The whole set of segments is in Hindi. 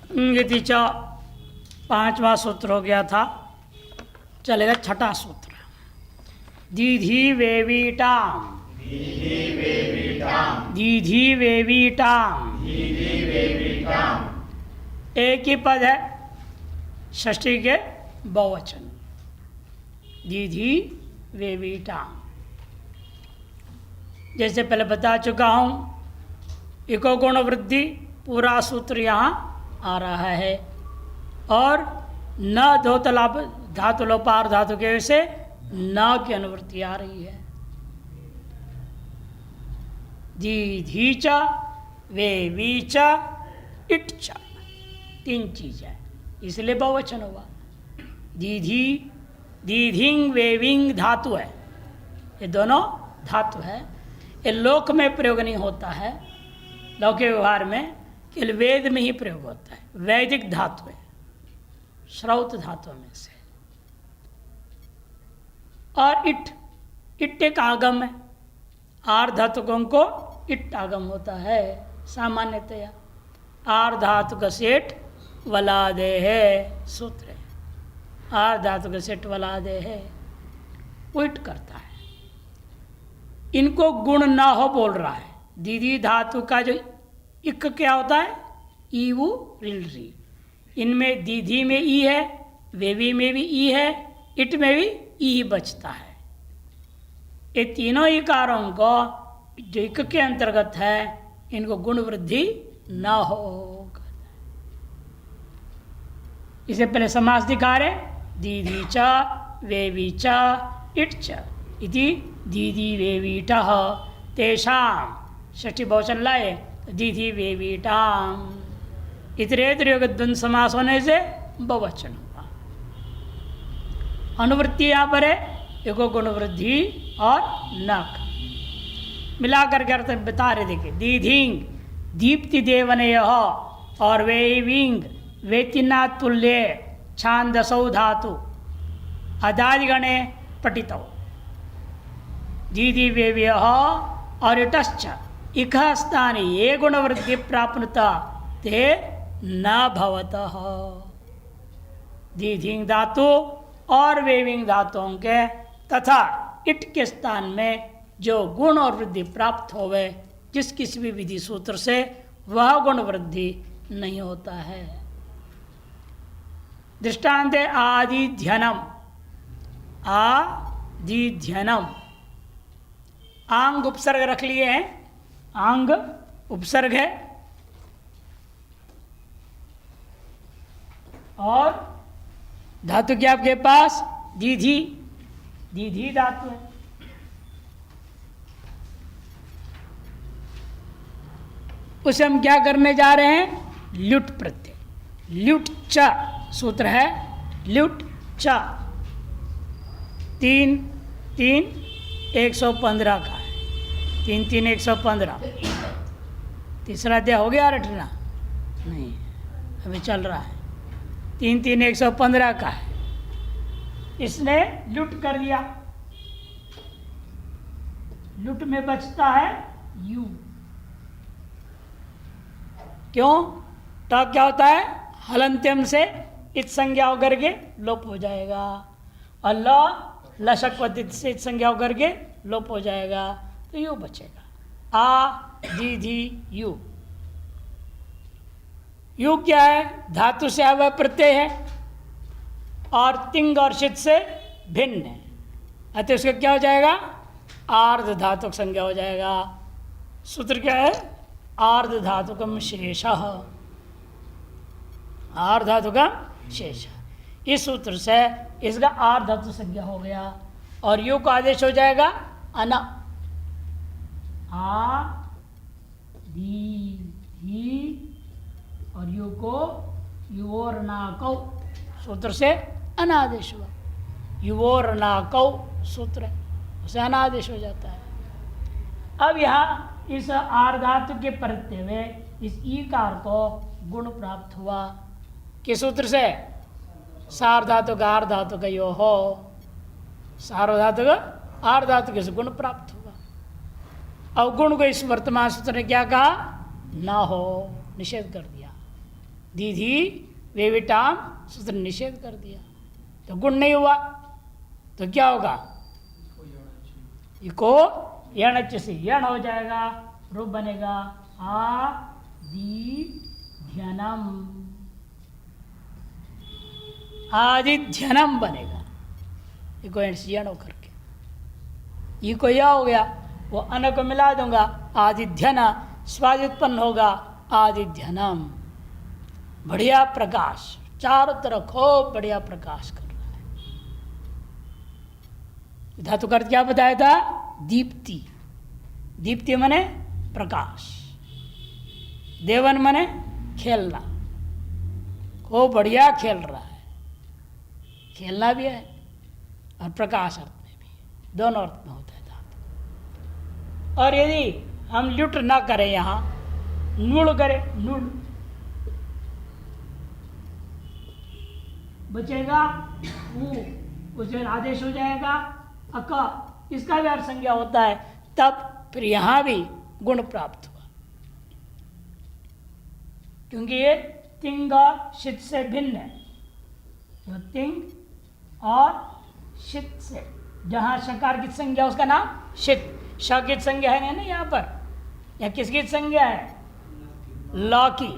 यदि च पांचवा सूत्र हो गया था, चलेगा छठा सूत्र। दीधी वेवीटाम, दीधी वेवीटाम, एक ही पद है, षष्ठी के बहुवचन। दीधी वेवीटाम, जैसे पहले बता चुका हूँ, इको गुण वृद्धि पूरा सूत्र यहाँ आ रहा है। और न धोतलाप धातु लोपार धातु के वजह से न की अनुवृत्ति आ रही है। दीधी च वेवी च इट च, तीन चीज है, इसलिए बहुवचन हुआ। दीधी, दीधिंग वेविंग धातु है, ये दोनों धातु है। ये लोक में प्रयोग नहीं होता है, लौकिक व्यवहार में केवल वेद में ही प्रयोग होता है। वैदिक धातु है, श्रौत धातु में से। और इट एक आगम है, आर धातुकों को इट आगम होता है सामान्यतया। आर धातु का सेठ वलादे है, सूत्र है। आर धातु का सेठ वलादे है, वो इट करता है। इनको गुण ना हो बोल रहा है। दीदी धातु का जो इक क्या होता है, ईवु रिल री। इनमें दीधी में ई है, वेवी में भी ई है, इट में भी ई ही बचता है। ये तीनों इकारों को जो इक के अंतर्गत है, इनको गुण वृद्धि न हो। इसे पहले समास दिखा रहे, दीदी च वेवी च इट च इति दीदी वेवीटः तेषाम, षष्ठी बहुवचन लाए, दीदी वेवीटाम। इतरेतर योग द्वंद्व समास होने से बहुवचन हुआ। अनुवृत्ति यहाँ पर है, एको गुण वृद्धि और नक मिलाकर के अर्थ बता रहे। देखिए, दीधिंग दीप्ति देवनय और वेविंग वेतिना तुल्य छांदसौ धातु अदादिगणे पठितौ। दीदी वेव्य और इटश्च इक स्थाने ये गुणवृद्धि प्राप्नुता ते न भवतः। दीधिंग धातु और वेविंग धातुओं के तथा इट के स्थान में जो गुण और वृद्धि प्राप्त होवे, जिस किसी भी विधि सूत्र से, वह गुण वृद्धि नहीं होता है। दृष्टांत आदिध्यनम, आदिध्यनम, आंग उपसर्ग रख लिए हैं, आंग उपसर्ग है। और धातु क्या आपके पास, दीधी, दीधी धातु है। उसे हम क्या करने जा रहे हैं, ल्युट प्रत्यय, ल्युट च सूत्र है, ल्युट च। 3 3 115 का है, 3 3 115। तीसरा अध्याय हो गया रटना? नहीं, अभी चल रहा है। 3 3 115 का है। इसने लुट कर दिया, लुट में बचता है यू। क्यों? तो क्या होता है, हलंत्यम से इत संज्ञा होकर के लोप हो जाएगा, और ल लशक्वतित से इत संज्ञा होकर के लोप हो जाएगा, तो यू बचेगा। आ दीधी यू। यू क्या है, धातु से आया प्रत्यय है और तिंग और शित से भिन्न है, अतः उसका क्या हो जाएगा, आर्ध धातुक संज्ञा हो जाएगा। सूत्र क्या है, आर्ध धातुकम शेष, आर्ध धातुकम शेष। इस सूत्र से इसका आर्ध धातु संज्ञा हो गया, और यू का आदेश हो जाएगा अन, आ दी धी, और यू को युवोर नाकौ सूत्र से अनादेश हुआ। युवोर नाकौ सूत्र है, उसे अनादेश हो जाता है। अब यहाँ इस आर धातु के प्रत्यय में इस ईकार को गुण प्राप्त हुआ, किस सूत्र से, सार धातु का आर धातु का यो हो, सार धातु का आर धातु के से गुण प्राप्त हुआ। अब गुण को इस वर्तमान सूत्र ने क्या कहा, ना हो, निषेध कर दिया। दीधी वेविटाम सूत्र निषेध कर दिया तो गुण नहीं हुआ, तो क्या होगा? इको यणच से यण हो जाएगा, रूप बनेगा आदिध्यनम, आदिध्यनम बनेगा। इको यण होकर के इको या हो गया, वो अन को मिला दूंगा, आदिध्यन स्वाद उत्पन्न होगा, आदिध्यनम। बढ़िया प्रकाश, चारों तरफ खूब बढ़िया प्रकाश कर रहा है। धातु का अर्थ क्या बताया था? दीप्ति। दीप्ति मने प्रकाश, देवन मने खेलना, खूब बढ़िया खेल रहा है। खेलना भी है और प्रकाश अर्थ में भी है, दोनों अर्थ में होता है धातु। और यदि हम लुट ना करें, यहाँ नूड़ करें, नूड़ बचेगा, उसे आदेश हो जाएगा अक, इसका भी अर्थ संज्ञा होता है, तब फिर यहां भी गुण प्राप्त हुआ, क्योंकि ये तिंग और शित से भिन्न है। तो तिंग और शित से, जहां शकार की संज्ञा उसका नाम शित, श की संज्ञा है ना यहाँ पर, या किसकी संज्ञा है? ल की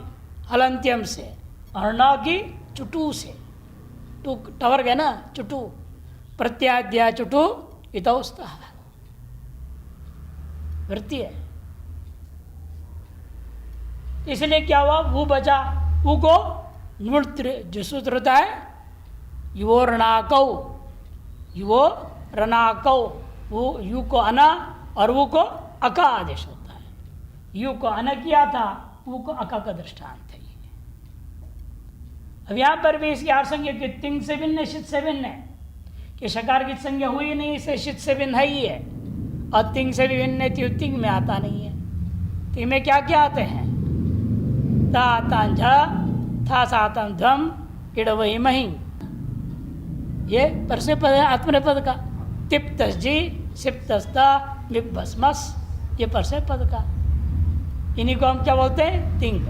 हलंत्यम से, और न की चुटू से। टू टवर गए ना, चुटू प्रत्याद्या चुटू इतौस्त वृत्ति है। इसलिए क्या हुआ? वो बचा, वो को नृत्य जो सूत्र होता है युवो रणाकौ, युवो रणाकौ, वो यू को अना और वो को अका आदेश होता है। यू को अना किया था, वो को अका का दृष्टांत है। अब यहां पर भी इसकी आसंज्ञा कि तिंग से भिन्न, शित से भिन्न है, कि शकार की संज्ञा हुई नहीं, इसे शित से भिन्न है ही है, और तिंग से भी भिन्न है, तो तिंग में आता नहीं है। तिंग में क्या क्या आते हैं? ता तां झ, था सातम ध्वम, इड़ वही मही, ये परसे पद है आत्मनेपद का। तिप्तस जी, सिप्तस्ता, मिप्पस्मस, ये परसे पद का। इन्हीं को हम क्या बोलते हैं? तिंग।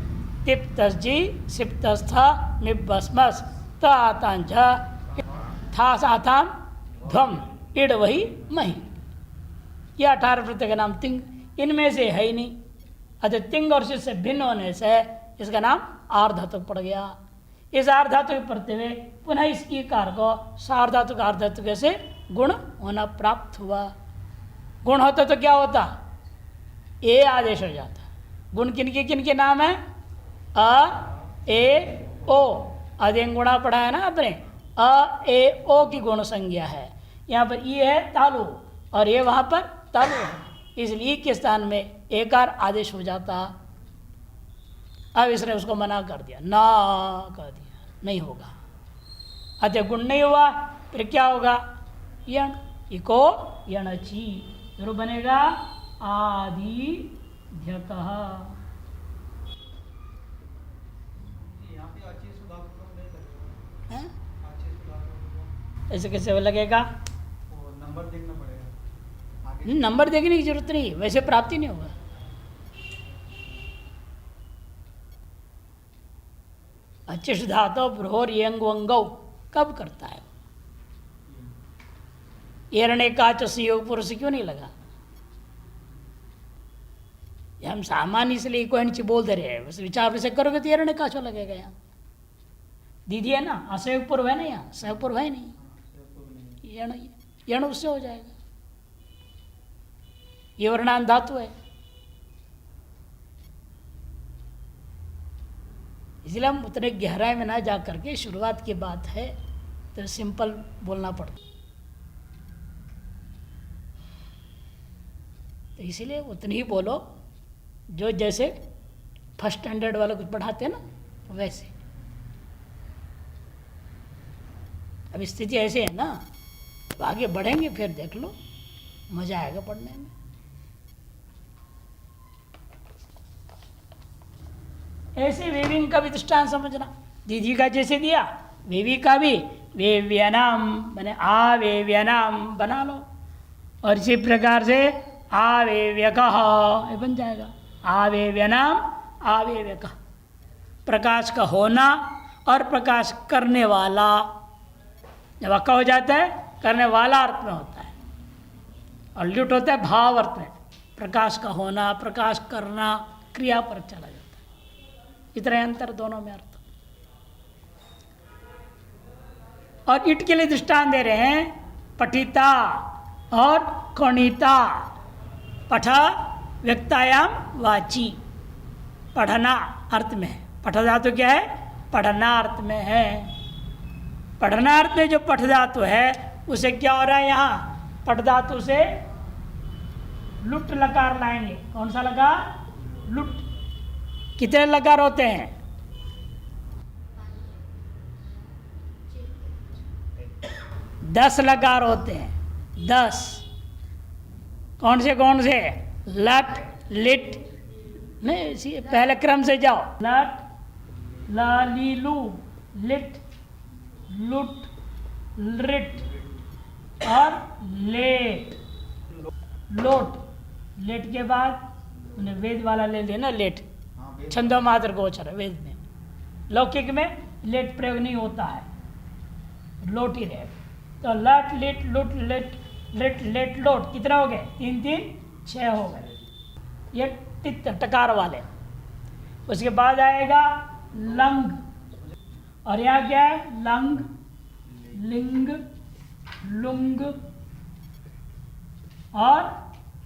तिप्तस जी, सिप्तस्था, मिप्पस्मस, तातांझ, था साथाम ध्वम, इड़ वही मही, ये 18 प्रत्यय का नाम तिंग। इनमें से है ही नहीं, अतः तिंग और शित से भिन्न होने से इसका नाम आर्धातु पड़ गया। इस आर्धातु के पढ़ते हुए पुनः इस ईकार को सार्धातु का आर्धातु से गुण होना प्राप्त हुआ। गुण होता तो क्या होता? ए आदेश हो जाता। गुण किन के नाम है? अ, ए, ओ। अधिक गुणा पढ़ा है ना आपने, अ, ए, ओ की गुण संज्ञा है। यहाँ पर ये है तालु और ये वहां पर तालु है, इसलिए के स्थान में एकार आदेश हो जाता। अब इसने उसको मना कर दिया, ना कर दिया, नहीं होगा। अतः गुण नहीं हुआ, फिर क्या होगा? यण, इको यणची, जरूर बनेगा आदिध्यतः। ऐसे कैसे लगेगा? नंबर देखना पड़ेगा, नंबर देखने की जरूरत नहीं, वैसे प्राप्ति नहीं होगा। अचिष्ट धातु भ्रोर यंग वंगौ कब करता है? एरणे काच से योग पुरुष क्यों नहीं लगा? हम सामान्य इसलिए कोई नीचे बोल दे रहे हैं, बस विचार से करोगे तो एरणे काचो लगेगा। यहाँ दीदी है ना, असहयोग पूर्व है ना, यहाँ सहयोग पूर्व है नहीं, यण उससे हो जाएगा। ये वर्णान धातु है, इसलिए हम उतने गहराई में ना जा करके शुरुआत की बात है तो सिंपल बोलना पड़ता, तो इसीलिए उतनी ही बोलो जो जैसे फर्स्ट स्टैंडर्ड वाले कुछ पढ़ाते हैं ना वैसे। अब स्थिति ऐसे है ना, तो आगे बढ़ेंगे फिर देख लो, मजा आएगा पढ़ने में। ऐसे वेविंग का भी दृष्टांत समझना, दीदी का जैसे दिया वेवी का भी वेव्यनाम बने आवेव्यनाम बना लो, और इसी प्रकार से आवेव्यकः बन जाएगा, आवेव्यनाम आवेव्यकः। प्रकाश का होना और प्रकाश करने वाला। जब अक्का हो जाता है करने वाला अर्थ में होता है, और ल्युट होता है भाव अर्थ में। प्रकाश का होना, प्रकाश करना, क्रिया पर चला जाता है। इतना अंतर दोनों में अर्थ। और ईट के लिए दृष्टांत दे रहे हैं पठिता और कणिता। पठ व्यक्तायाम वाची, पढ़ना अर्थ में है। पठ धातु क्या है? पढ़ना अर्थ में है। पढ़ना अर्थ में जो पठ धातु है उसे क्या हो रहा है? यहाँ पठ धातु से लुट लकार लाएंगे। कौन सा लकार? लुट। कितने लकार होते हैं? 10 लकार होते हैं। 10। कौन से? लट, लिट, नहीं पहले क्रम से जाओ। लट, लालीलू, लिट, लुट, लिट और लेट, लोट। लेट के बाद उन्हें वेद वाला ले लेना, लेट छंदो मात्र गोचर वेद में। लौकिक में लेट प्रयोग नहीं होता है, लोट ही रहेगा। तो लट, लिट, लुट, लिट, लिट, लेट, लोट कितना हो गए? 3 3 6 हो गए। ये टित टकार वाले। उसके बाद आएगा लंग, और यहाँ क्या है? लंग, लिंग, लुंग और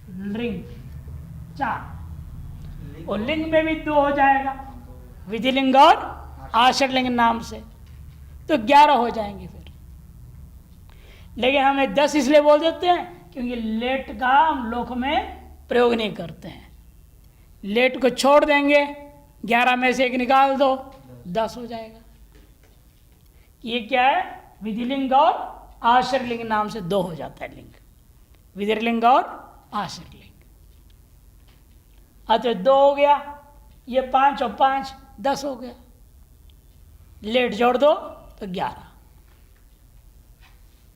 लिंग, 4। और लिंग में भी 2 हो जाएगा, विधिलिंग और आश्रलिंग नाम से, तो 11 हो जाएंगे फिर। लेकिन हमें 10 इसलिए बोल देते हैं क्योंकि लेट का हम लोक में प्रयोग नहीं करते हैं। लेट को छोड़ देंगे, 11 में से 1 निकाल दो, 10 हो जाएगा। ये क्या है? विधिलिंग और आश्रयलिंग नाम से 2 हो जाता है लिंग, विधिलिंग और आश्रयलिंग। अतः 2 हो गया, ये 5 और 5 10 हो गया। लेट जोड़ दो तो 11।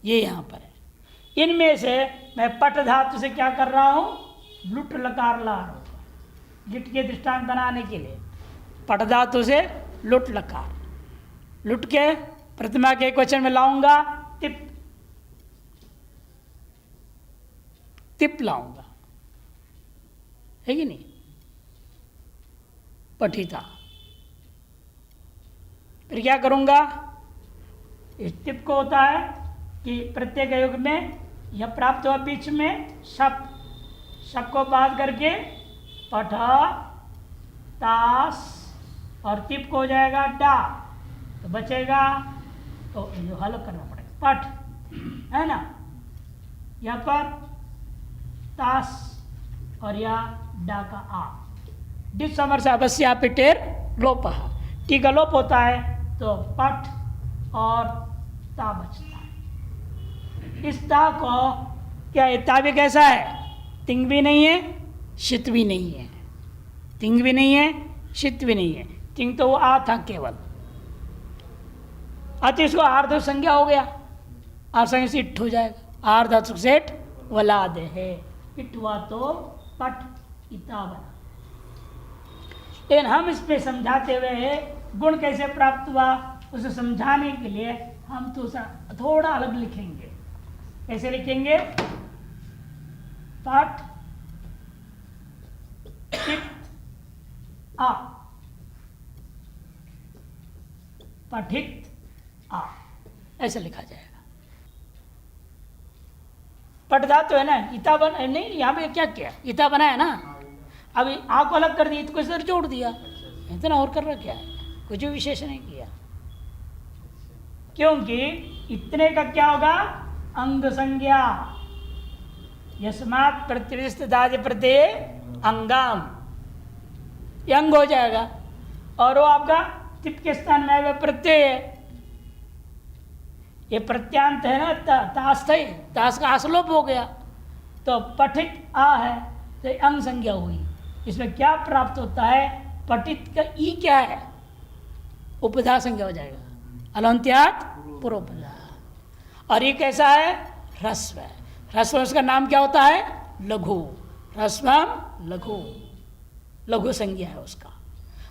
ये यहाँ पर है। इनमें से मैं पट धातु से क्या कर रहा हूँ? लुट लकार ला रहा हूँ, लिट के दृष्टांत बनाने के लिए। पट धातु से लुट लकार, लुट के प्रतिमा के एक वचन में लाऊंगा टिप, टिप लाऊंगा, है कि नहीं? पठिता। फिर क्या करूंगा? इस टिप को होता है कि प्रत्येक युग में यह प्राप्त हुआ बीच में शप, शप को बात करके पठ, तास और टिप को हो जाएगा डा, तो बचेगा, तो जो हल करना पड़ेगा पठ, है ना? यहाँ पर तास और या डा का आ, डिप समर से अवश्य पिटेर लोप, टी का लोप होता है तो पठ और ता बचता है। इस ता को क्या, ता भी कैसा है? तिंग भी नहीं है, शित भी नहीं है। तिंग भी नहीं है, शित भी नहीं है। तिंग तो वो आ था केवल, अति इसको आर्ध संज्ञा हो गया, आर्ध संज्ञा से इट हो जाएगा। आर्ध सेठ वला दे है, इट हुआ तो पट इता बना। लेकिन हम इस पे समझाते हुए गुण कैसे प्राप्त हुआ उसे समझाने के लिए हम तो थोड़ा अलग लिखेंगे। कैसे लिखेंगे? पट इट आ, पठित आ, ऐसे लिखा जाएगा। पट धातु है ना, इता बना नहीं, यहाँ पे क्या किया? इता बनाया ना, अभी आ को अलग कर दिया, तो इधर जोड़ दिया, इतना और कर रहा क्या है? कुछ भी विशेष नहीं किया, क्योंकि इतने का क्या होगा? अंग संज्ञा, यस्मात् प्रतिष्ठित दादि प्रत्यय अंगाम, ये अंग हो जाएगा। और वो आपका तिप के स्थान में आएगा प्रत्यय है, ये प्रत्यांत है ना, तास थे, तास का आसलोप हो गया, तो पठित आ है तो अंग संज्ञा हुई। इसमें क्या प्राप्त होता है? पठित का ई क्या है? उपधा संज्ञा हो जाएगा, अलंत्यात पूर्वपदा। और ये कैसा है? ह्रस्व है। ह्रस्व उसका नाम क्या होता है? लघु। ह्रस्वम लघु, लघु संज्ञा है उसका।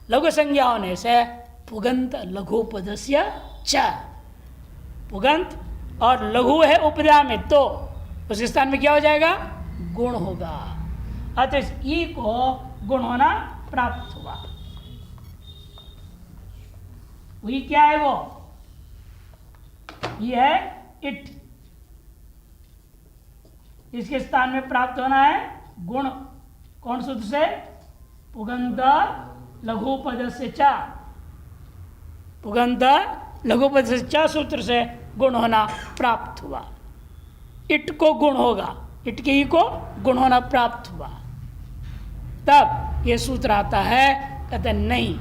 लघु संज्ञा होने से पुगंत लघु पदस्य च, पुगंत और लघु है उपदा में तो उस स्थान में क्या हो जाएगा? गुण होगा। अतः ई को गुण होना प्राप्त हुआ। वही क्या है? वो ये है इट। इसके स्थान में प्राप्त होना है गुण। कौन सूत्र से? पुगंत लघु पद से चा, पुगंत लघु पद से चा सूत्र से गुण होना प्राप्त हुआ। इट को गुण होगा, इट के ही को गुण होना प्राप्त हुआ। तब ये सूत्र आता है, कहते नहीं,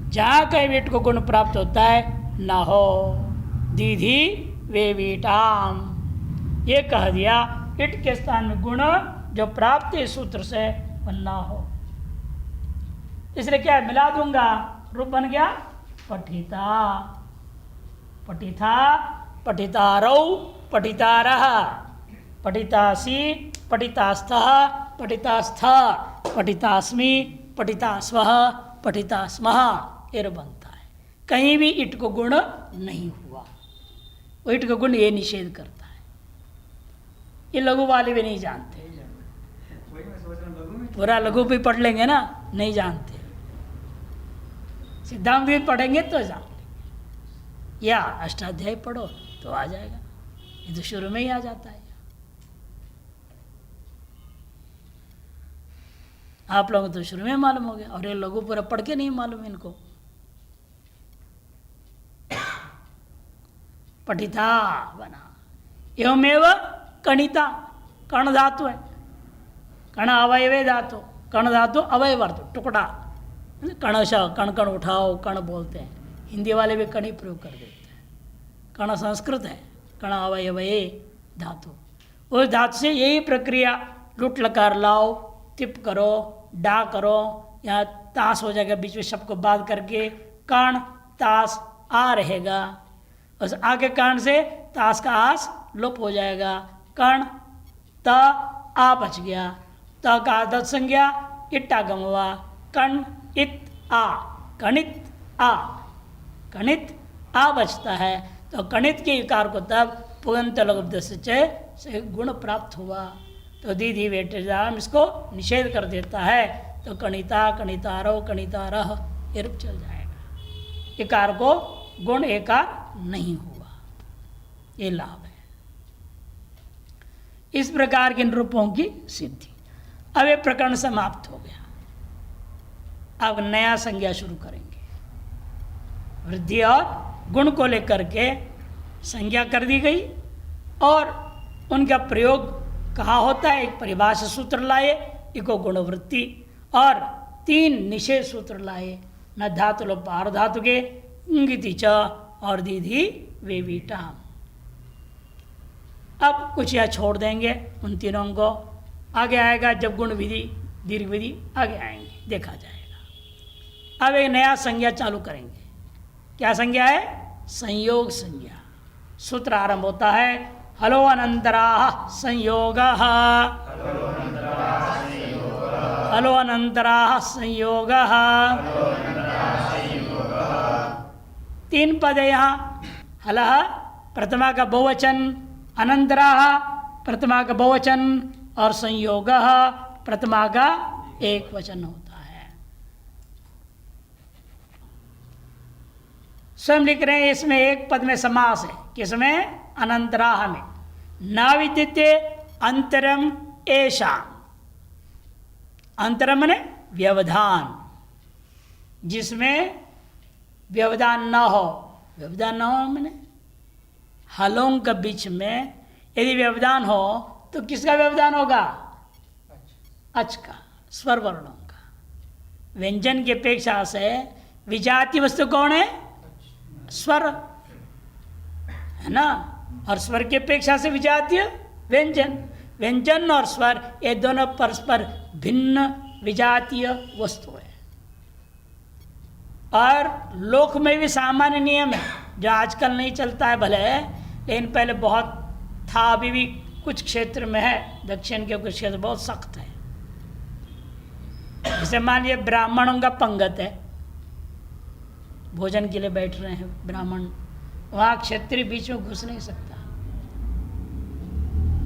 जहां कहीं इट को गुण प्राप्त होता है ना हो दीधी वे वीटाम, ये कह दिया इट के स्थान में गुण जो प्राप्त है सूत्र से ना हो। इसलिए क्या है? मिला दूंगा, रूप बन गया पठिता, पठिता, पठितारौ, पठितारः, पठितासि, पठितास्थः, पठितास्थ, पठितास्मि, पठितास्वः, पठितास्मः, ये बनता है। कहीं भी इट को गुण नहीं हुआ। वो इट को गुण ये निषेध करता है। ये लघु वाले भी नहीं जानते। वही मैं सोच रहा हूँ, लघु में पूरा लघु भी पढ़ लेंगे ना, नहीं जानते। सिद्धांत भी पढ़ेंगे तो जान लेंगे, या अष्टाध्याय पढ़ो तो आ जाएगा। ये तो शुरू में ही आ जाता है। आप लोगों को तो शुरू में मालूम हो गया, और ये लघु पूरा पढ़ के नहीं मालूम इनको। पठिता बना, एवमेव कणिता, कण धातु है, कण अवयवे धातु, कण धातु अवयवर्त टुकड़ा, कणश, कण कण उठाओ, कण बोलते हैं। हिंदी वाले भी कण ही प्रयोग कर देते हैं। कण संस्कृत है, कण अवयवे धातु। उस धातु से यही प्रक्रिया, लुट लकार लाओ, तिप करो, डा करो, यहाँ तास हो जाएगा, बीच में शब्द को बात करके कण तास आ रहेगा। उस आगे कण से तास का आस लुप हो जाएगा। कण त आ बच गया, त का आदत संज्ञा इट्टा गम हुआ, कण इत आ, कणित आ, कणित आ बचता है। तो कणित के इकार को तब पुगंत लघु से गुण प्राप्त हुआ। तो दीदी वेटेजाम इसको निषेध कर देता है। तो कणिता, कणितारो, कणितारह ये रूप चल जाएगा। इकार को गुण एकार नहीं हुआ, ये लाभ है। इस प्रकार के रूपों की सिद्धि। अब ये प्रकरण समाप्त हो गया। अब नया संज्ञा शुरू करेंगे। वृद्धि और गुण को लेकर के संज्ञा कर दी गई, और उनका प्रयोग कहाँ होता है? एक परिभाषा सूत्र लाए, इको गुणवृत्ति, और 3 निषेध सूत्र लाए, न धातु लोप पार धातु के, इंगिति च और दीधी वेवीटाम। अब कुछ यह छोड़ देंगे उन तीनों को, आगे आएगा जब गुण विधि दीर्घ विधि आगे आएंगे, देखा जाएगा। अब एक नया संज्ञा चालू करेंगे। क्या संज्ञा है? संयोग संज्ञा। सूत्र आरंभ होता है हलो अनंतराः संयोगः, हलो अनंतराः संयोगः। 3 पद है यहाँ। हलः प्रथमा का बहुवचन, अनंतराः प्रथमा का बहुवचन, और संयोगः प्रथमा का एक वचन होता है। स्वयं लिख रहे हैं इसमें एक पद में समास है। किसमें? अनंतराः में। न विद्यते अंतरम ऐशा, अंतरम ने व्यवधान, जिसमें व्यवधान न हो। व्यवधान न हो मैंने हलों के बीच में यदि व्यवधान हो तो किसका व्यवधान होगा? अच का, स्वर वर्णों का। व्यंजन की अपेक्षा से विजातीय वस्तु कौन है? स्वर है ना, और स्वर की अपेक्षा से विजातीय व्यंजन। व्यंजन और स्वर ये दोनों परस्पर भिन्न विजातीय वस्तु है। और लोक में भी सामान्य नियम है, जो आजकल नहीं चलता है भले, लेकिन पहले बहुत था, अभी भी कुछ क्षेत्र में है, दक्षिण के कुछ क्षेत्र बहुत सख्त है। जैसे मान लीजिए ब्राह्मणों का पंगत है, भोजन के लिए बैठ रहे हैं ब्राह्मण, वहाँ क्षत्रिय बीच में घुस नहीं सकता,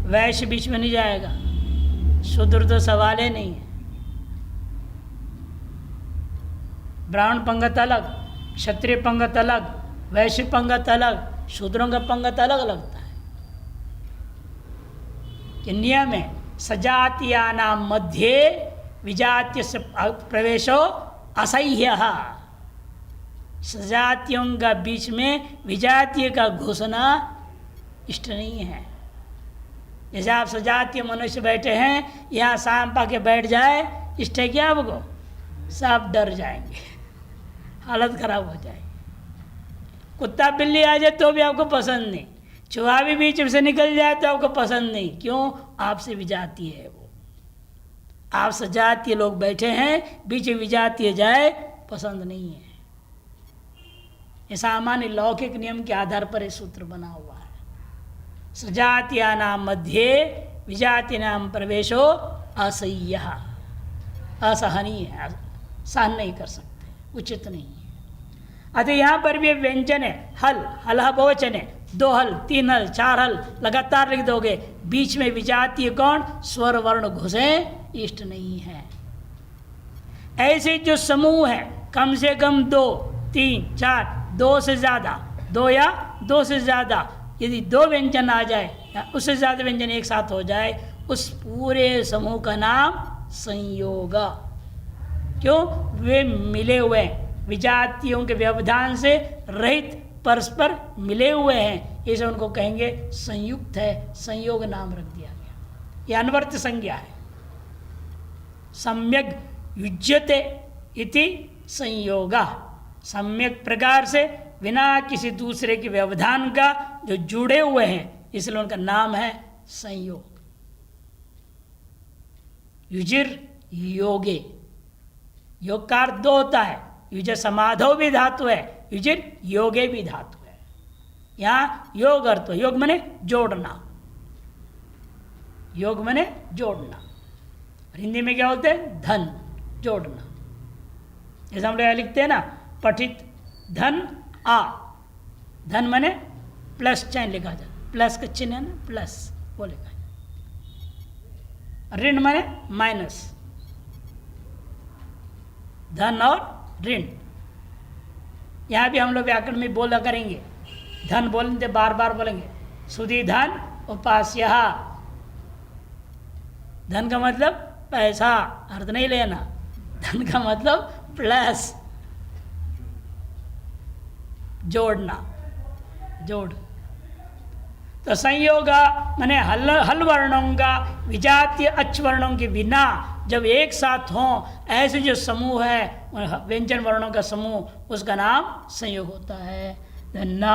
वैश्य बीच में नहीं जाएगा, शूद्र तो सवाल ही नहीं है। ब्राह्मण पंगत अलग, क्षत्रिय पंगत अलग, वैश्य पंगत अलग, शूद्रों का पंगत अलग लगता है। कि नियम है सजातीयानां मध्ये विजातीय से प्रवेशो असह्य। सजातियों का बीच में विजातीय का घुसना इष्ट नहीं है। जैसे आप सजातीय मनुष्य बैठे हैं, यहाँ शाम पा के बैठ जाए, इष्ट है क्या आपको? सब डर जाएंगे, हालत खराब हो जाएगी। कुत्ता बिल्ली आ जाए तो भी आपको पसंद नहीं, चूहा भी बीच से निकल जाए तो आपको पसंद नहीं। क्यों? आपसे विजातीय है वो। आप सजातीय लोग बैठे हैं, बीच विजातीय जाए पसंद नहीं है। ये सामान्य लौकिक नियम के आधार पर यह सूत्र बना हुआ है। सजातीयानां मध्ये विजातीनां प्रवेशो असह्य, असहनीय है, सहन नहीं कर सकते, उचित नहीं है। अतः यहाँ पर भी व्यंजन है, हल, हलह बहुवचन है, 2 हल 3 हल 4 हल लगातार लिख दोगे, बीच में विजातीय कौन? स्वर वर्ण घुसे, इष्ट नहीं है। ऐसे जो समूह है, कम से कम 2 3 4, 2 से ज़्यादा, 2 या 2 से ज़्यादा, यदि 2 व्यंजन आ जाए या उससे ज़्यादा व्यंजन एक साथ हो जाए, उस पूरे समूह का नाम संयोग। क्यों? वे मिले हुए हैं, विजातियों के व्यवधान से रहित, परस्पर मिले हुए हैं, इसे उनको कहेंगे संयुक्त है, संयोग नाम रख दिया गया। यह अनवर्त संज्ञा है। सम्यक युज्यते इति संयोगा, सम्यक प्रकार से बिना किसी दूसरे के व्यवधान का जो जुड़े हुए हैं, इसलिए उनका नाम है संयोग। युजिर योगे, योग का अर्थ 2 होता है, युज समाधो भी धातु है, युजिर योगे भी धातु है। यहाँ योग अर्थ, योग माने जोड़ना, योग माने जोड़ना। हिंदी में क्या बोलते हैं? धन, जोड़ना। जैसे हम लोग लिखते हैं ना, पठित धन आ, धन माने प्लस चिन्ह लिखा जाए, प्लस का चिन्ह है ना, प्लस वो लिखा जाए। ऋण माने माइनस, धन और ऋण। यहाँ भी हम लोग व्याकरण में बोला करेंगे, धन बोलेंगे बार बार बोलेंगे, सुधी धन उपास्य। धन का मतलब पैसा, अर्थ नहीं लेना, धन का मतलब प्लस, जोड़ना, जोड़। तो संयोग माने हल वर्णों का विजातीय अच्छ वर्णों के बिना जब एक साथ हों, ऐसे जो समूह है व्यंजन वर्णों का समूह, उसका नाम संयोग होता है। न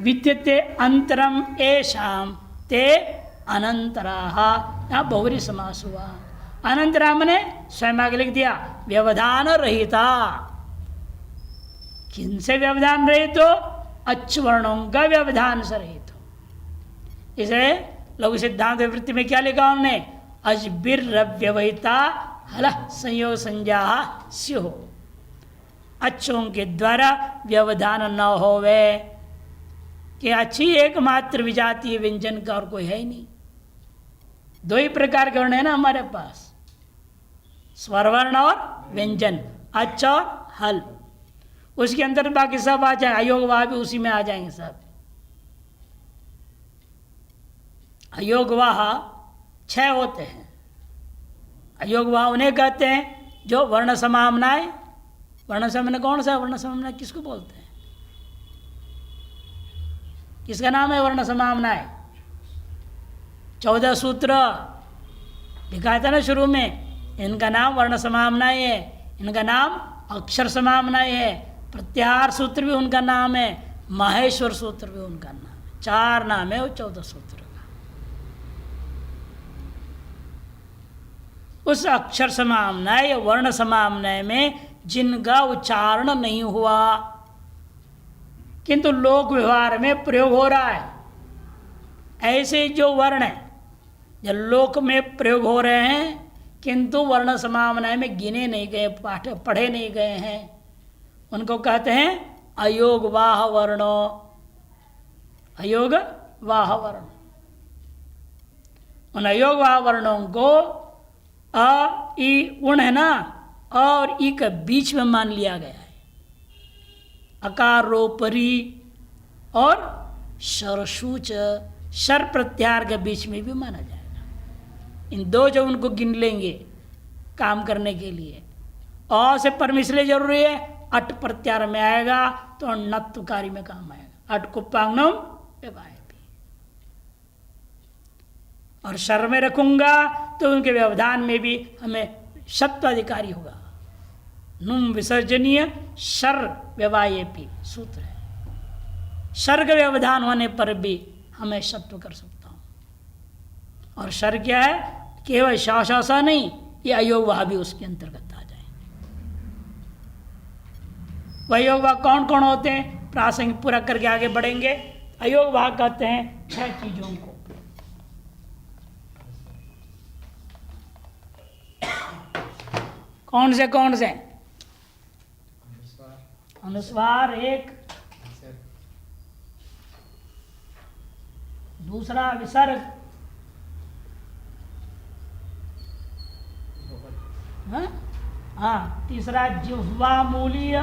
विद्यते अंतरम एषाम ते अनंतराः, यहाँ बहुरी समास हुआ। अनंतरा माने स्वयं आगे लिख दिया, व्यवधान रहिता। किनसे व्यवधान रहित हो? अच्छ वर्णों का व्यवधान से रहित हो। इसे लघु सिद्धांत वृत्ति में क्या लिखा उन्होंने? अजबिर्व्यवहिता हल संयोग संज्ञा स्युः, अच्छों के द्वारा व्यवधान न होवे। कि अच्छी एकमात्र विजातीय व्यंजन का और कोई है ही नहीं। 2 ही प्रकार के वर्ण है ना हमारे पास, स्वरवर्ण और व्यंजन, अच्छ और हल। उसके अंदर बाकी सब आ जाए, अयोग वाह भी उसी में आ जाएंगे सब। अयोग वाह 6 होते हैं। अयोग वाह उन्हें कहते हैं जो वर्ण समामनाएं। वर्ण समामना कौन सा है? वर्ण समामना किसको बोलते हैं? किसका नाम है वर्ण समामनाएं? 14 सूत्र लिखा था ना शुरू में, इनका नाम वर्ण समामनाएं है, इनका नाम अक्षर समामनाएं है, प्रत्याहार सूत्र भी उनका नाम है, माहेश्वर सूत्र भी उनका नाम है। 4 नाम है वो 14 सूत्र का। उस अक्षर समामनाएं या वर्ण समामनाएं में जिनका उच्चारण नहीं हुआ किंतु लोक व्यवहार में प्रयोग हो रहा है, ऐसे जो वर्ण है जो लोक में प्रयोग हो रहे हैं किंतु वर्ण समामनाएं में गिने नहीं गए, पढ़े नहीं गए हैं, उनको कहते हैं अयोग वाह वर्णो, अयोग वाह वर्ण। उन अयोग वाह वर्णों को अ ई उण है ना, और ई के बीच में मान लिया गया है। अकार रोपरी और शरसूच शर प्रत्याहार के बीच में भी माना जाएगा। इन दो जो उनको गिन लेंगे काम करने के लिए। अ से परम इसलिए जरूरी है, अट प्रत्याहार में आएगा तो नत्वकारी में काम आएगा। अट कुप्पांगनम व्यवाय भी। और शर में रखूंगा तो उनके व्यवधान में भी हमें सत्वाधिकारी होगा। नुम विसर्जनीय शर व्यवायेपी सूत्र है। शर का व्यवधान होने पर भी हमें सत्व कर सकता हूं। और शर क्या है? केवल शासा नहीं, ये अयोग वह भी उसके अंतर्गत आ जाए। वह अयोग वह कौन कौन होते हैं? प्रासंगिक पूरा करके आगे बढ़ेंगे। अयोग वह कहते हैं 6 चीजों को। कौन से? अनुस्वार एक, दूसरा विसर्ग, हाँ, तीसरा जिह्वा मूलीय,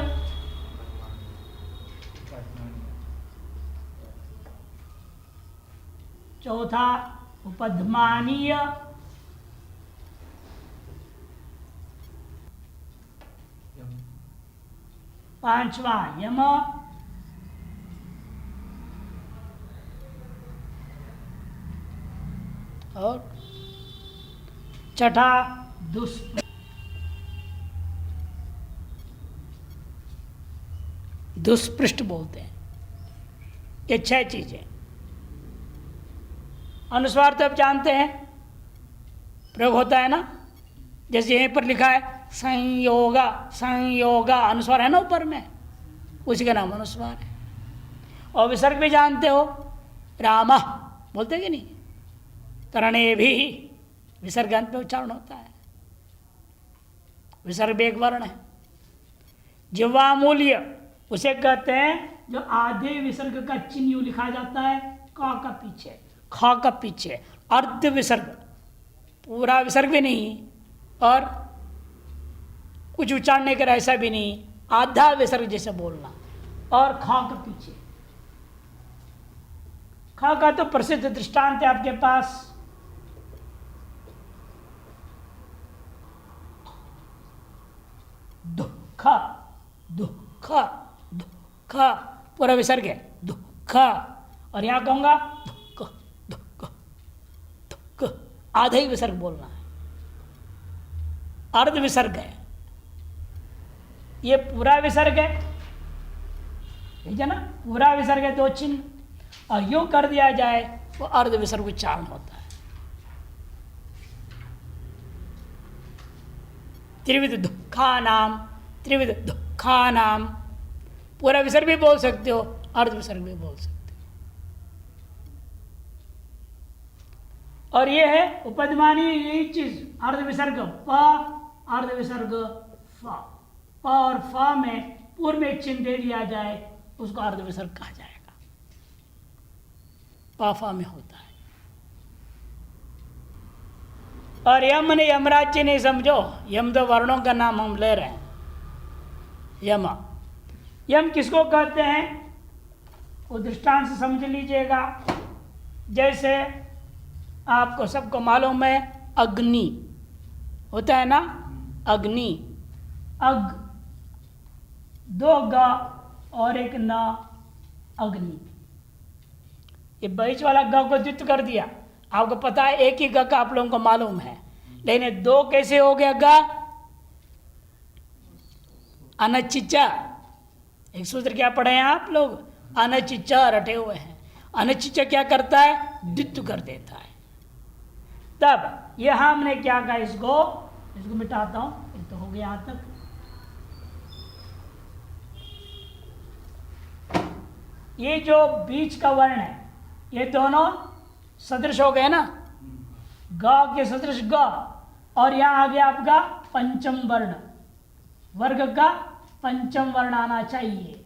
चौथा उपध्मानीय, पांचवा यम, और छठा दुष्पृष्ठ बोलते हैं। ये 6 चीजें। अनुस्वार तो आप जानते हैं, प्रयोग होता है ना, जैसे यहीं पर लिखा है संयोगा, संयोगा अनुस्वार है ना ऊपर में, उसी का नाम अनुस्वार है। और विसर्ग भी जानते हो, राम बोलते कि नहीं, करणे भी विसर्ग अंत में उच्चारण होता है। विसर्ग एक वर्ण है। जिह्वा मूल्य उसे कहते हैं जो आधे विसर्ग का चिन्ह यूं लिखा जाता है, का का पीछे, खा का पीछे, अर्ध विसर्ग, पूरा विसर्ग भी नहीं और कुछ उच्चारने का ऐसा भी नहीं, आधा विसर्ग जैसे बोलना, और खा का पीछे। खा का तो प्रसिद्ध दृष्टांत है आपके पास, दुख, दुख, दुख, पूरा विसर्ग है दुख। और यहां कहूंगा दुख, दुख, दुख, आधा ही विसर्ग बोलना है, अर्ध विसर्ग है। ये पूरा विसर्ग है, ठीक है ना, पूरा विसर्ग है 2 चिन्ह, और यूं कर दिया जाए तो अर्ध विसर्ग उच्चारण होता है। त्रिविध दुखा नाम, त्रिविध दुखा नाम, पूरा विसर्ग भी बोल सकते हो, अर्ध विसर्ग भी बोल सकते हो। और ये है उपध्मानी, यही चीज अर्ध विसर्ग प, अर्ध विसर्ग फ, प और फ में पूर्व में चिन्ह दे दिया जाए उसको अर्ध विसर्ग कहा जाएगा। प फ में होता है। और यम ने यमराज्य नहीं समझो, यम 2 वर्णों का नाम हम ले रहे हैं। यम, यम किसको कहते हैं वो दृष्टांत से समझ लीजिएगा। जैसे आपको सबको मालूम है अग्नि होता है ना, अग्नि, अग 2 ग और एक न, अग्नि। ये बीच वाला ग को द्वित्व कर दिया। आपको पता है एक ही ग का आप लोगों को मालूम है, लेकिन 2 कैसे हो गया ग? अनचिचा, एक सूत्र क्या पढ़े हैं आप लोग? अनचिचा रटे हुए हैं। अनचिचा क्या करता है? द्वित्व कर देता है। तब ये हमने क्या कहा, इसको मिटाता हूं, ये तो हो गया यहां तक। ये जो बीच का वर्ण है ये दोनों सदृश हो गए ना, ग के सदृश ग, और यहां आ गया आपका पंचम वर्ण, वर्ग का पंचम वर्ण आना चाहिए।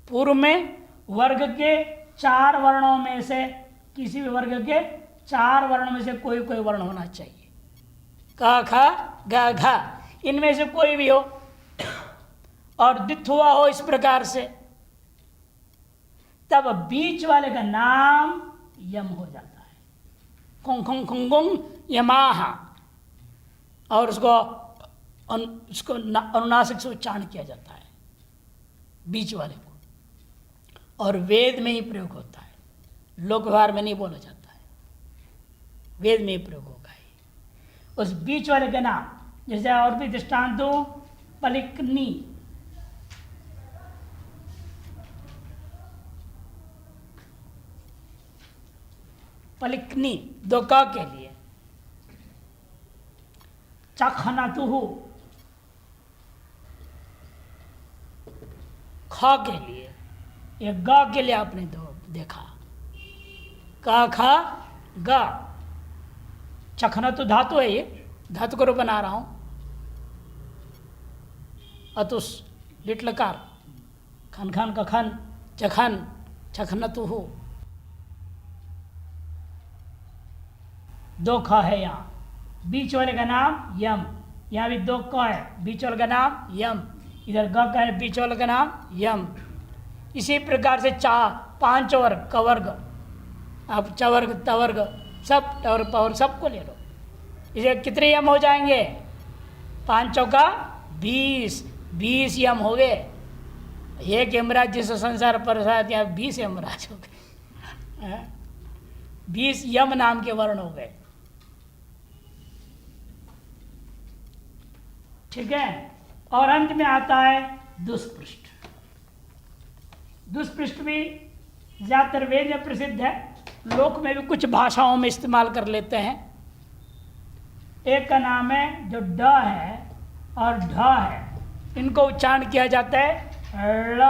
पूर्व में वर्ग के 4 वर्णों में से किसी भी वर्ग के 4 वर्णों में से कोई कोई वर्ण होना चाहिए। क ख ग घ इनमें से कोई भी हो और द्वित हुआ हो इस प्रकार से, तब बीच वाले का नाम यम हो जाता है। खुंग खुंग खुंगुंग यमाहा, और उसको अनुनासिक से उच्चारण किया जाता है बीच वाले को, और वेद में ही प्रयोग होता है, लोक व्यवहार में नहीं बोला जाता है, वेद में ही प्रयोग होगा ही उस बीच वाले का नाम। जैसे और भी दृष्टांत दो, पलिकनी, पलिकनी 2 क के लिए, चखनतुहु ख के लिए, ये ग के लिए आपने देखा, क ख ग, चखनतु धातु है, ये धातु को बना रहा हूं, अतुस लिटलकार, खन खन कखन चखन चखनतुहु, 2 ख है यहाँ, बीच वाले का नाम यम, यहाँ भी 2 क है, बीच वाले का नाम यम, इधर ग का है, बीच वाले का नाम यम। इसी प्रकार से 5 वर्ग, कवर्ग, अब चवर्ग तवर्ग सब, टवर पावर सबको ले लो, इसे कितने यम हो जाएंगे? 5 चौका 20, 20 यम हो गए। एक यमराज जिस संसार पर यहाँ 20 यमराज हो गए, 20 यम नाम के वर्ण हो गए। ठीक है, और अंत में आता है दुष्पृष्ठ। दुष्पृष्ठ भी ज्यादातर वेद में प्रसिद्ध है, लोक में भी कुछ भाषाओं में इस्तेमाल कर लेते हैं। एक का नाम है जो ड है और ढ है, इनको उच्चारण किया जाता है ळ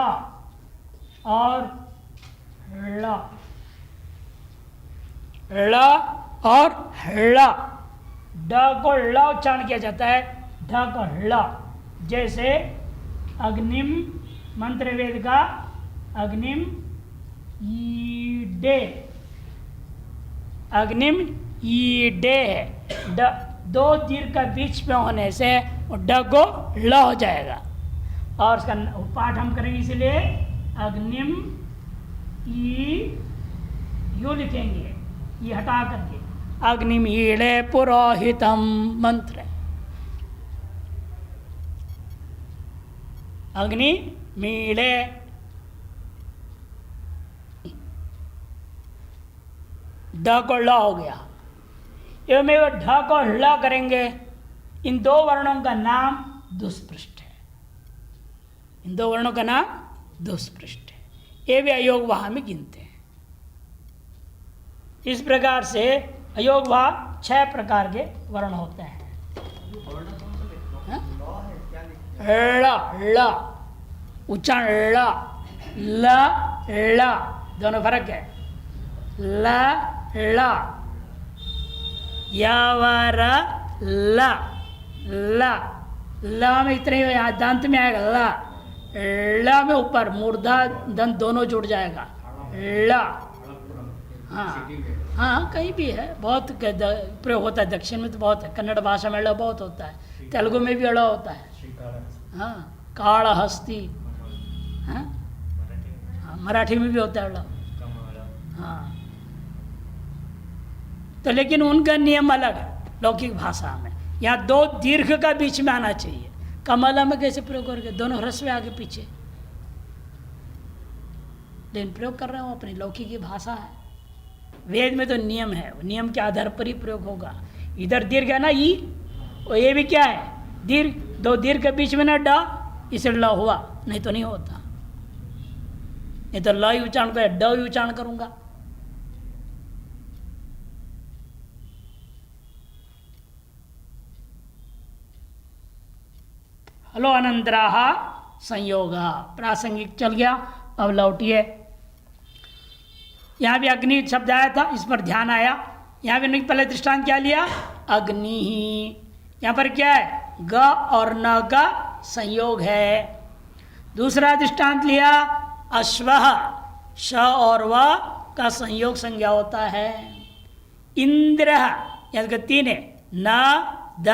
और ळ, ळ और ळ। ड को ळ उच्चारण किया जाता है, ढ को ळ। जैसे अग्निम, मंत्र वेद का अग्निम ईडे, अग्निम ईडे है, 2 दीर्घ का बीच में होने से ड को ल हो जाएगा। और उसका पाठ हम करेंगे, इसलिए अग्निम ई यू लिखेंगे, ये हटा करके अग्निम ईड़े पुरोहितम मंत्र, अग्नि मीड़े, ढ को ल हो गया। एवं ढ को ल करेंगे, इन 2 वर्णों का नाम दुष्पृष्ठ है, इन 2 वर्णों का नाम दुष्पृष्ठ है, ये भी अयोग वहा में गिनते हैं। इस प्रकार से अयोग वहा 6 प्रकार के वर्ण होते हैं। ळ, उच्चारण ल, ळ दोनों फर्क है। ल, ळ, यावर ल, ल, ल में इतने ही दंत में आएगा ल, ल में ऊपर मूर्धा दंत दोनों जुड़ जाएगा ल। हाँ हाँ, कहीं भी है, बहुत प्रयोग होता है, दक्षिण में तो बहुत है, कन्नड़ भाषा में ळ बहुत होता है, तेलुगु में भी ळ होता है। हाँ, काल हस्ती, हाँ, मराठी में भी होता है ळ। हाँ, तो लेकिन उनका नियम अलग है लौकिक भाषा में। यहाँ 2 दीर्घ का बीच में आना चाहिए, कमला में कैसे प्रयोग करके दोनों ह्रस्व आगे पीछे, लेकिन प्रयोग कर रहे हो अपनी लौकिक भाषा है। वेद में तो नियम है, नियम के आधार पर ही प्रयोग होगा। इधर दीर्घ है ना ई, और ये भी क्या है दीर्घ, 2 दीर्घ के बीच में ना ड, इसे ल हुआ, नहीं तो नहीं होता, नहीं तो ल ही उच्चारण कर, ड ही उच्चारण करूंगा। हलो अनंतराह संयोग, प्रासंगिक चल गया। अब लौटिए, यहाँ भी अग्नि शब्द आया था, इस पर ध्यान आया। यहाँ भी पहले दृष्टांत क्या लिया, अग्नि ही, यहाँ पर क्या है ग और न का संयोग है। दूसरा दृष्टांत लिया अश्वः, श और व का संयोग संज्ञा होता है। इंद्र याद तीन है, न द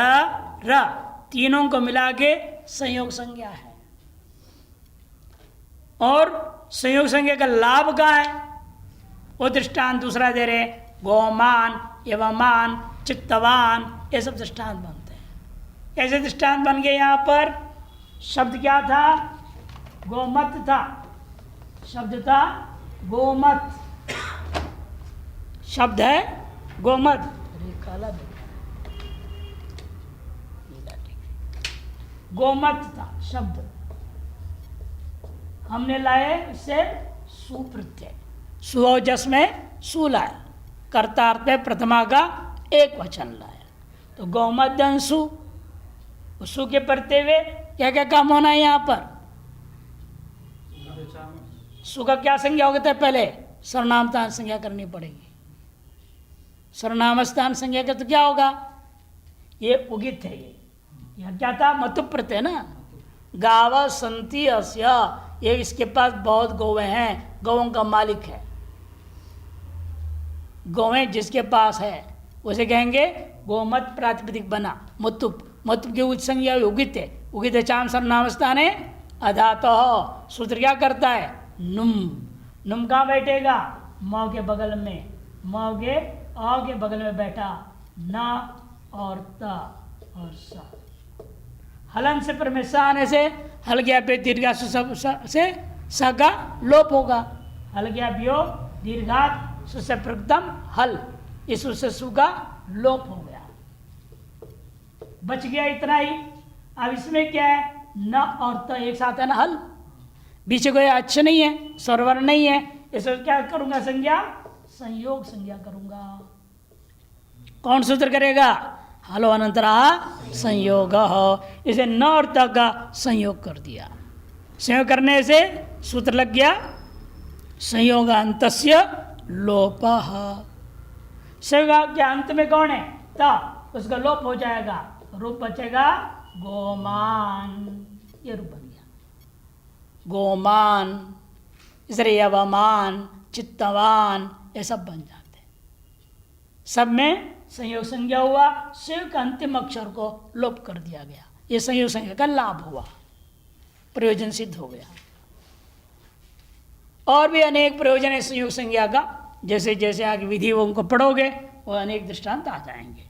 र, तीनों को मिला के संयोग संज्ञा है। और संयोग संज्ञा का लाभ का है वो दृष्टांत दूसरा दे रहे, गोमान एवमान चित्तवान, ये सब दृष्टांत बनते हैं। कैसे दृष्टांत बन गए? यहाँ पर शब्द क्या था? गोमत था, शब्द था गोमत, शब्द है गोमत। अरे काला गोमत था शब्द, हमने लाए इससे सुप्रत्यय, सुजस में सु लाया, कर्तार्थ में प्रथमा का एक वचन लाया, तो गौमत सु, सु के पढ़ते हुए क्या क्या काम होना है? यहाँ पर सु का क्या संज्ञा होगा? था पहले सर्वनाम स्थान संज्ञा करनी पड़ेगी। सर्वनाम स्थान संज्ञा का तो क्या होगा? ये उगित है, ये क्या था? मतु प्रत्यय ना। गाव संति अस्य, ये इसके पास बहुत गौवें हैं, गौों का मालिक है। गौवें जिसके पास है उसे कहेंगे गोमत प्रातिपदिक बना। मतुप, मतुप की उच्च संज्ञा उगित है, उगित है चाम सर्वनाम स्थान है अधातो। सूत्र क्या करता है? नुम, नुम कहाँ बैठेगा? मौ के बगल में, मौ के औ के बगल में बैठा, न और त और स। हलन से परमेश्वर आने से हल गया पे दीर्घा से स का लोप होगा। हल गया व्यो दीर्घात से प्रथम हल, इस से सु का लोप हो गया, बच गया इतना ही। अब इसमें क्या है? न और त एक साथ है ना, हल बीच कोई अच्छ नहीं है, स्वरवर्ण नहीं है, इसमें क्या करूंगा? संज्ञा संयोग संज्ञा करूंगा। कौन सूत्र करेगा? हलो अनंतरा संयोग, इसे न और त का संयोग कर दिया। संयोग करने से सूत्र लग गया संयोग अंतस्य लोप। संयोग के अंत में कौन है? त, उसका लोप हो जाएगा, रूप बचेगा गोमान, ये रूप बन गया गोमान। इसलिए अवमान चित्तवान ये सब बन जाते, सब में संयोग संज्ञा हुआ, शिव का अंतिम अक्षर को लोप कर दिया गया। ये संयोग संज्ञा का लाभ हुआ, प्रयोजन सिद्ध हो गया। और भी अनेक प्रयोजन है संयोग संज्ञा का, जैसे जैसे आगे विधि वो उनको पढ़ोगे वो अनेक दृष्टांत आ जाएंगे।